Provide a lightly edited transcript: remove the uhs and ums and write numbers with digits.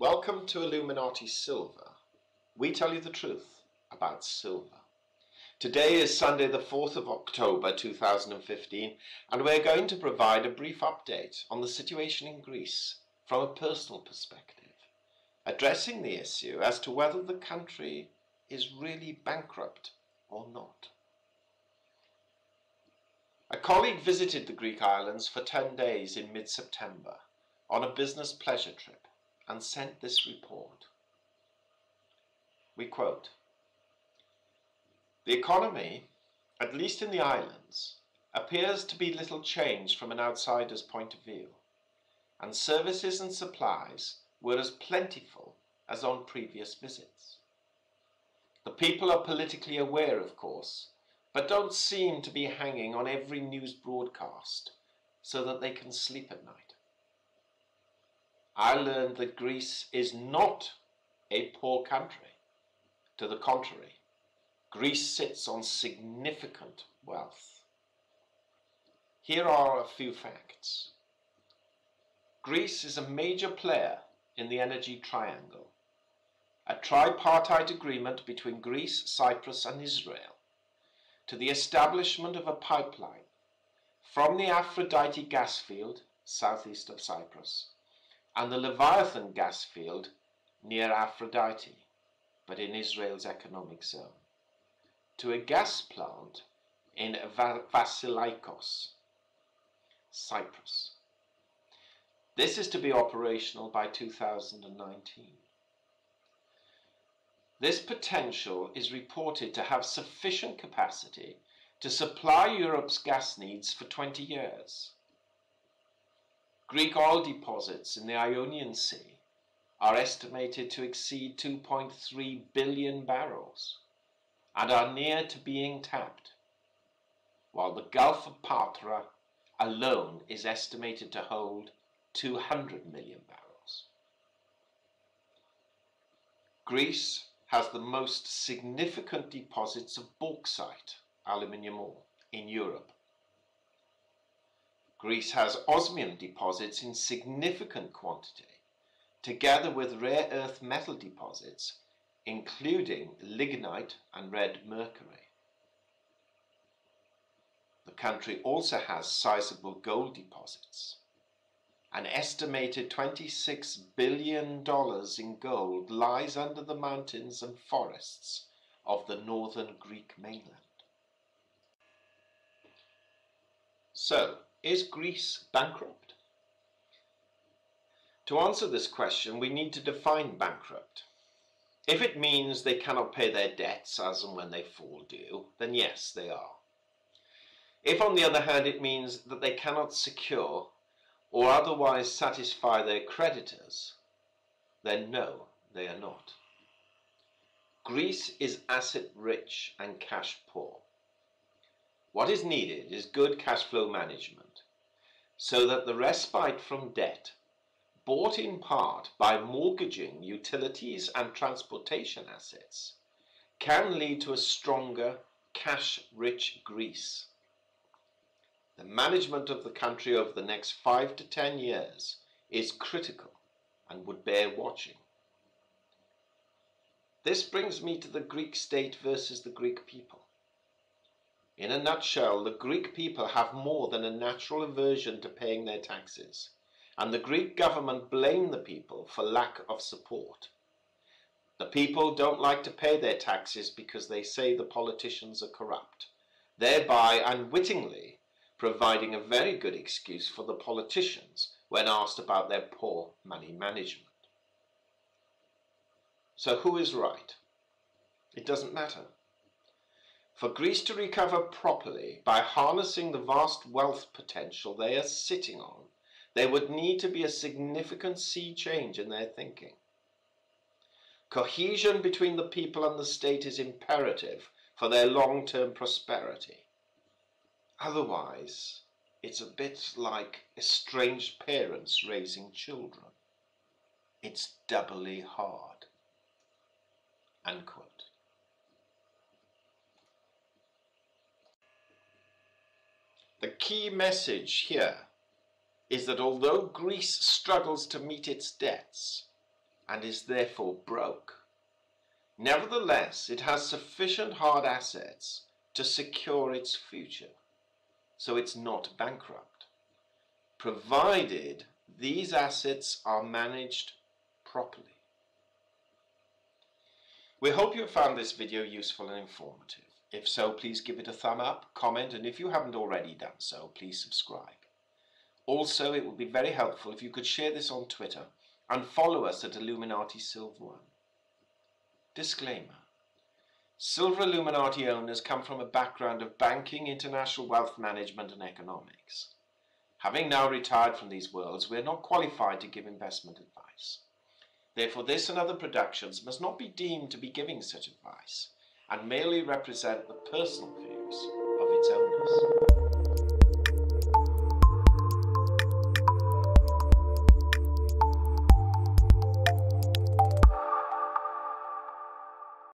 Welcome to Illuminati Silver. We tell you the truth about silver. Today is Sunday the 4th of October 2015 and we're going to provide a brief update on the situation in Greece from a personal perspective, addressing the issue as to whether the country is really bankrupt or not. A colleague visited the Greek islands for 10 days in mid-September on a business pleasure trip and sent this report. We quote, "The economy, at least in the islands, appears to be little changed from an outsider's point of view, and services and supplies were as plentiful as on previous visits. The people are politically aware, of course, but don't seem to be hanging on every news broadcast so that they can sleep at night. I learned that Greece is not a poor country. To the contrary, Greece sits on significant wealth. Here are a few facts. Greece is a major player in the energy triangle, a tri-partite agreement between Greece, Cyprus and Israel to the establishment of a pipeline from the Aphrodite Gas Field, southeast of Cyprus, and the Leviathan Gas Field near Aphrodite, but in Israel's economic zone, to a gas plant in Vasilikos, Cyprus. This is to be operational by 2019. This potential is reported to have sufficient capacity to supply Europe's gas needs for 20 years. Greek oil deposits in the Ionian Sea are estimated to exceed 2.3 billion barrels and are near to being tapped, while the Gulf of Patra alone is estimated to hold 200 million barrels. Greece has the most significant deposits of bauxite, aluminium ore, in Europe. Greece has osmium deposits in significant quantity, together with rare earth metal deposits, including lignite and red mercury. The country also has sizable gold deposits. An estimated $26 billion in gold lies under the mountains and forests of the northern Greek mainland. So, is Greece bankrupt? To answer this question, we need to define bankrupt. If it means they cannot pay their debts as and when they fall due, then yes, they are. If, on the other hand, it means that they cannot secure or otherwise satisfy their creditors, then no, they are not. Greece is asset rich and cash poor. What is needed is good cash flow management, so that the respite from debt, bought in part by mortgaging utilities and transportation assets, can lead to a stronger, cash-rich Greece. The management of the country over the next 5 to 10 years is critical and would bear watching. This brings me to the Greek state versus the Greek people. In a nutshell, the Greek people have more than a natural aversion to paying their taxes, and the Greek government blame the people for lack of support. The people don't like to pay their taxes because they say the politicians are corrupt, thereby unwittingly providing a very good excuse for the politicians when asked about their poor money management. So who is right? It doesn't matter. For Greece to recover properly by harnessing the vast wealth potential they are sitting on, there would need to be a significant sea change in their thinking. Cohesion between the people and the state is imperative for their long-term prosperity. Otherwise, it's a bit like estranged parents raising children. It's doubly hard." Unquote. The key message here is that although Greece struggles to meet its debts, and is therefore broke. Nevertheless, it has sufficient hard assets to secure its future, so it's not bankrupt, provided these assets are managed properly. We hope you found this video useful and informative. If so, please give it a thumb up, comment, and if you haven't already done so, please subscribe. Also, it would be very helpful if you could share this on Twitter and follow us at Illuminati Silver One. Disclaimer. Silver Illuminati owners come from a background of banking, international wealth management and economics. Having now retired from these worlds, we are not qualified to give investment advice. Therefore, this and other productions must not be deemed to be giving such advice and merely represent the personal views of its owners.